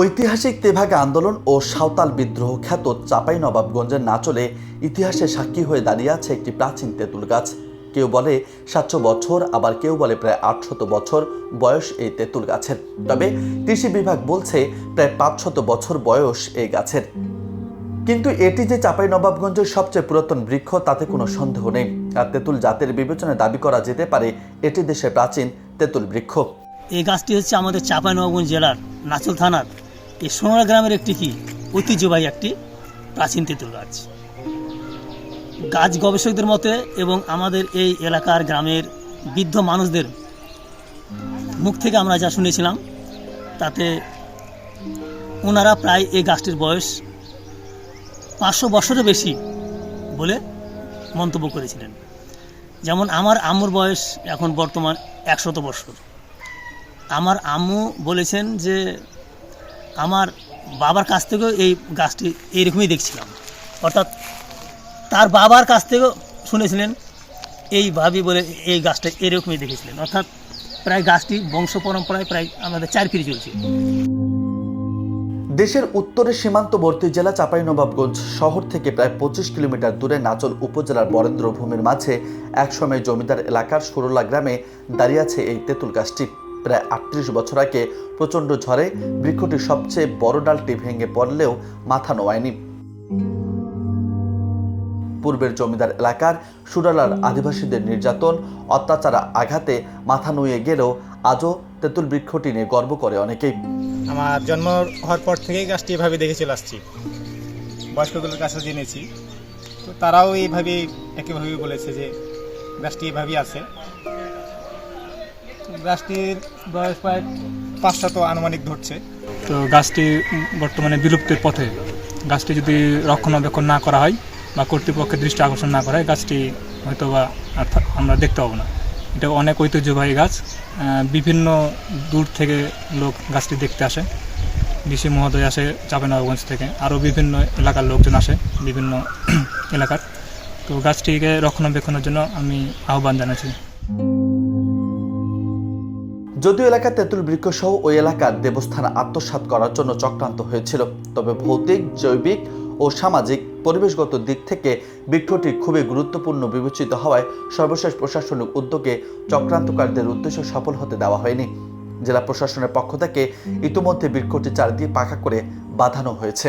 ঐতিহাসিক তেভাগা আন্দোলন ও সাঁওতাল বিদ্রোহ খ্যাত চাঁপাইনবাবগঞ্জের নাচলে ইতিহাসে সাক্ষী হয়ে দাঁড়িয়ে আছে একটি প্রাচীন তেঁতুল গাছ। কেউ বলে 700 বছর, আবার কেউ বলে প্রায় 800 বছর বয়স এই তেঁতুল গাছের। তবে কৃষি বিভাগ বলছে প্রায় 500 বছর বয়স এই গাছের। কিন্তু এটি যে চাঁপাইনবাবগঞ্জের সবচেয়ে পুরাতন বৃক্ষ তাতে কোনো সন্দেহ নেই। আর তেঁতুল জাতের বিবেচনায় দাবি করা যেতে পারে এটি দেশের প্রাচীন তেঁতুল বৃক্ষ। এই গাছটি হচ্ছে আমাদের চাঁপাইনবাবগঞ্জ জেলার নাচল থানার এই সোনারা গ্রামের একটি ঐতিহ্যবাহী একটি প্রাচীন তেঁতুল গাছ। গাছ গবেষকদের মতে এবং আমাদের এই এলাকার গ্রামের বৃদ্ধ মানুষদের মুখ থেকে আমরা যা শুনেছিলাম তাতে ওনারা প্রায় এই গাছটির বয়স 500 বছরের বেশি বলে মন্তব্য করেছিলেন। যেমন আমার আম্মুর বয়স এখন বর্তমান 100 বছর। আমার আম্মু বলেছেন যে আমার বাবার কাছ থেকেও এই গাছটি এইরকমই দেখছিলাম, অর্থাৎ তার বাবার কাছ থেকেও শুনেছিলেন এইভাবে বলে এই গাছটা এরকমই দেখেছিলেন, অর্থাৎ প্রায় গাছটি বংশ পরম্পরায় প্রায় আমাদের 4 পিঁড়ি চলছে। দেশের উত্তরের সীমান্তবর্তী জেলা চাঁপাইনবাবগঞ্জ শহর থেকে প্রায় 25 কিলোমিটার দূরে নাচল উপজেলার বরেন্দ্রভূমির মাঝে একসময় জমিদার এলাকার সুরলা গ্রামে দাঁড়িয়ে আছে এই তেঁতুল গাছটি। প্রায় 38 বছর আগে প্রচণ্ড ঝড়ে বৃক্ষটির সবচেয়ে বড় ডালটি ভেঙে পড়লেও মাথা নোয়ায়নি। পূর্বের জমিদার এলাকার সুরালার আদিবাসীদের নির্যাতন, অত্যাচার, আঘাতে মাথা নুয়ে গেলেও আজও তেঁতুল বৃক্ষটি নিয়ে গর্ব করে অনেকেই। আমার জন্ম হওয়ার পর থেকেই গাছটি এভাবে দেখে চলে আসছি, বয়স্কগুলোর কাছে জেনেছি, তো তারাও এইভাবেই একইভাবে বলেছে যে গাছটি এভাবেই আছে। গাছটির বয়স প্রায় 500 আনুমানিক ধরছে। তো গাছটি বর্তমানে বিলুপ্তির পথে। গাছটি যদি রক্ষণাবেক্ষণ না করা হয় বা কর্তৃপক্ষের দৃষ্টি আকর্ষণ না করা হয়, গাছটি হয়তো বা আমরা দেখতে পাবো না। এটা অনেক ঐতিহ্যবাহী গাছ, বিভিন্ন দূর থেকে লোক গাছটি দেখতে আসে। ডিসি মহোদয় আসে চাঁপাইনবাবগঞ্জ থেকে, আরও বিভিন্ন এলাকার লোকজন আসে বিভিন্ন এলাকার। তো গাছটিকে রক্ষণাবেক্ষণের জন্য আমি আহ্বান জানাচ্ছি। যদিও এলাকার তেঁতুল বৃক্ষ সহ ওই এলাকার দেবস্থান আত্মসাৎ করার জন্য চক্রান্ত হয়েছিল, তবে ভৌতিক, জৈবিক ও সামাজিক পরিবেশগত দিক থেকে বৃক্ষটি খুবই গুরুত্বপূর্ণ বিবেচিত হওয়ায় সর্বশেষ প্রশাসনিক উদ্যোগে চক্রান্তকারীদের উদ্দেশ্য সফল হতে দেওয়া হয়নি। জেলা প্রশাসনের পক্ষ থেকে ইতিমধ্যে বৃক্ষটি চারিদিকে পাকা করে বাঁধানো হয়েছে।